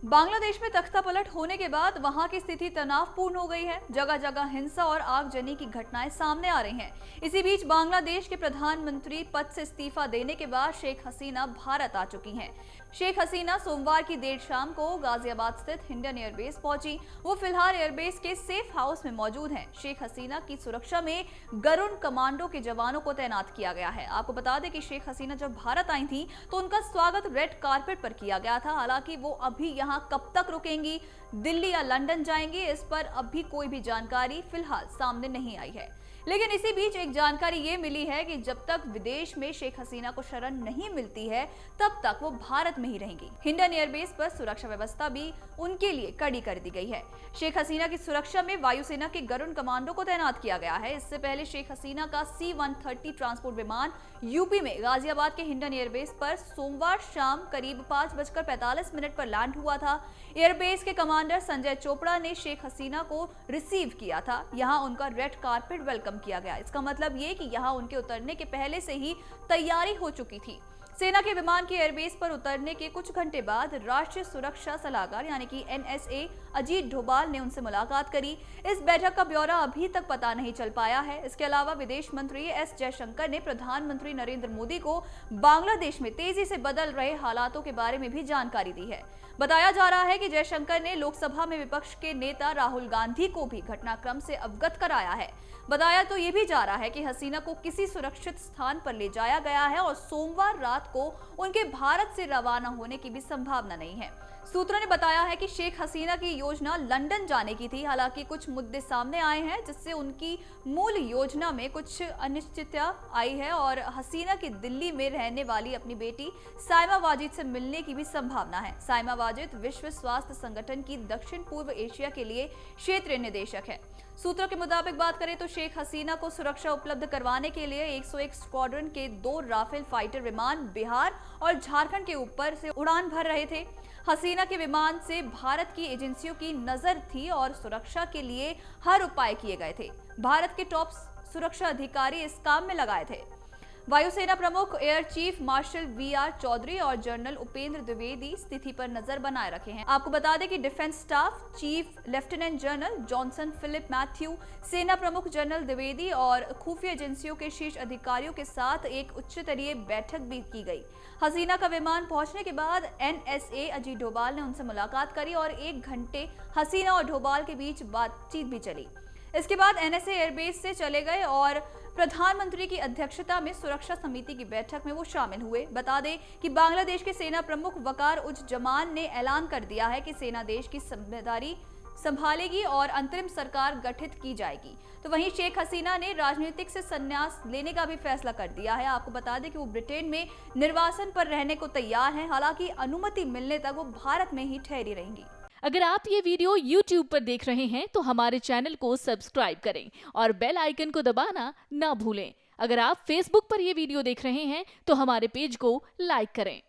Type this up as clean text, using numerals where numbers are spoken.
बांग्लादेश में तख्ता पलट होने के बाद वहां की स्थिति तनावपूर्ण हो गई है। जगह जगह हिंसा और आगजनी की घटनाएं सामने आ रही हैं। इसी बीच बांग्लादेश के प्रधानमंत्री पद से इस्तीफा देने के बाद शेख हसीना भारत आ चुकी हैं। शेख हसीना सोमवार की देर शाम को गाजियाबाद स्थित हिंडन एयरबेस पहुंची। वो फिलहाल एयरबेस के सेफ हाउस में मौजूद हैं। शेख हसीना की सुरक्षा में गरुड़ कमांडो के जवानों को तैनात किया गया है। आपको बता दें कि शेख हसीना जब भारत आई थी तो उनका स्वागत रेड कारपेट पर किया गया था। हालांकि वो अभी यहाँ कब तक रुकेंगी, दिल्ली या लंदन जाएंगी, इस पर अभी कोई भी जानकारी फिलहाल सामने नहीं आई है। लेकिन इसी बीच एक जानकारी ये मिली है कि जब तक विदेश में शेख हसीना को शरण नहीं मिलती है तब तक वो भारत में ही रहेंगी। हिंडन एयरबेस पर सुरक्षा व्यवस्था भी उनके लिए कड़ी कर दी गई है। शेख हसीना की सुरक्षा में वायुसेना के गरुड़ कमांडो को तैनात किया गया है। इससे पहले शेख हसीना का C-130 ट्रांसपोर्ट विमान यूपी में गाजियाबाद के हिंडन एयरबेस पर सोमवार शाम करीब 5:45 पर लैंड हुआ था। एयरबेस के कमांडर संजय चोपड़ा ने शेख हसीना को रिसीव किया था। यहाँ उनका रेड कारपेट वेलकम किया गया। इसका मतलब ये कि यहाँ उनके उतरने के पहले से ही तैयारी हो चुकी थी। सेना के विमान के एयरबेस पर उतरने के कुछ घंटे बाद राष्ट्रीय सुरक्षा सलाहकार यानी कि NSA अजीत डोभाल ने उनसे मुलाकात करी। इस बैठक का ब्यौरा अभी तक पता नहीं चल पाया है। इसके अलावा विदेश मंत्री S जयशंकर ने प्रधानमंत्री नरेंद्र मोदी को बांग्लादेश में तेजी से बदल रहे हालातों के बारे में भी जानकारी दी है। बताया जा रहा है कि जयशंकर ने लोकसभा में विपक्ष के नेता राहुल गांधी को भी घटनाक्रम से अवगत कराया है। बताया तो ये भी जा रहा है कि हसीना को किसी सुरक्षित स्थान पर ले जाया गया है और सोमवार रात को उनके भारत से रवाना होने की भी संभावना नहीं है। सूत्रों ने बताया है कि शेख हसीना की योजना लंदन जाने की थी। हालांकि कुछ मुद्दे सामने आए हैं जिससे उनकी मूल योजना में कुछ अनिश्चितता आई है और हसीना की दिल्ली में रहने वाली अपनी बेटी साइमा वाजिद से मिलने की भी संभावना है। साइमा वाजिद विश्व स्वास्थ्य संगठन की दक्षिण पूर्व एशिया के लिए क्षेत्रीय निदेशक है। सूत्रों के मुताबिक बात करें तो शेख हसीना को सुरक्षा उपलब्ध करवाने के लिए 101 स्क्वाड्रन के 2 राफेल फाइटर विमान बिहार और झारखंड के ऊपर से उड़ान भर रहे थे। हसीना के विमान से भारत की एजेंसियों की नजर थी और सुरक्षा के लिए हर उपाय किए गए थे। भारत के टॉप सुरक्षा अधिकारी इस काम में लगाए थे। वायुसेना प्रमुख air chief marshal VR Chaudhary और जनरल उपेंद्र द्विवेदी स्थिति पर नजर बनाए रखे हैं। आपको बता दें कि defence staff chief lieutenant general Johnson Philip Mathew, सेना प्रमुख जनरल द्विवेदी और खुफिया एजेंसियों के शीर्ष अधिकारियों के साथ एक उच्च स्तरीय बैठक भी की गई। हसीना का विमान पहुंचने के बाद NSA अजीत डोभाल ने उनसे मुलाकात करी और 1 घंटे हसीना और डोभाल के बीच बातचीत भी चली। इसके बाद NSA एयरबेस से चले गए और प्रधानमंत्री की अध्यक्षता में सुरक्षा समिति की बैठक में वो शामिल हुए। बता दें कि बांग्लादेश के सेना प्रमुख वकार उज जमान ने ऐलान कर दिया है कि सेना देश की जिम्मेदारी संभालेगी और अंतरिम सरकार गठित की जाएगी। तो वहीं शेख हसीना ने राजनीतिक से संन्यास लेने का भी फैसला कर दिया है। आपको बता दें कि वो ब्रिटेन में निर्वासन पर रहने को तैयार हैं। हालांकि अनुमति मिलने तक वो भारत में ही ठहरी रहेंगी। अगर आप ये वीडियो YouTube पर देख रहे हैं तो हमारे चैनल को सब्सक्राइब करें और बेल आइकन को दबाना ना भूलें। अगर आप Facebook पर ये वीडियो देख रहे हैं तो हमारे पेज को लाइक करें।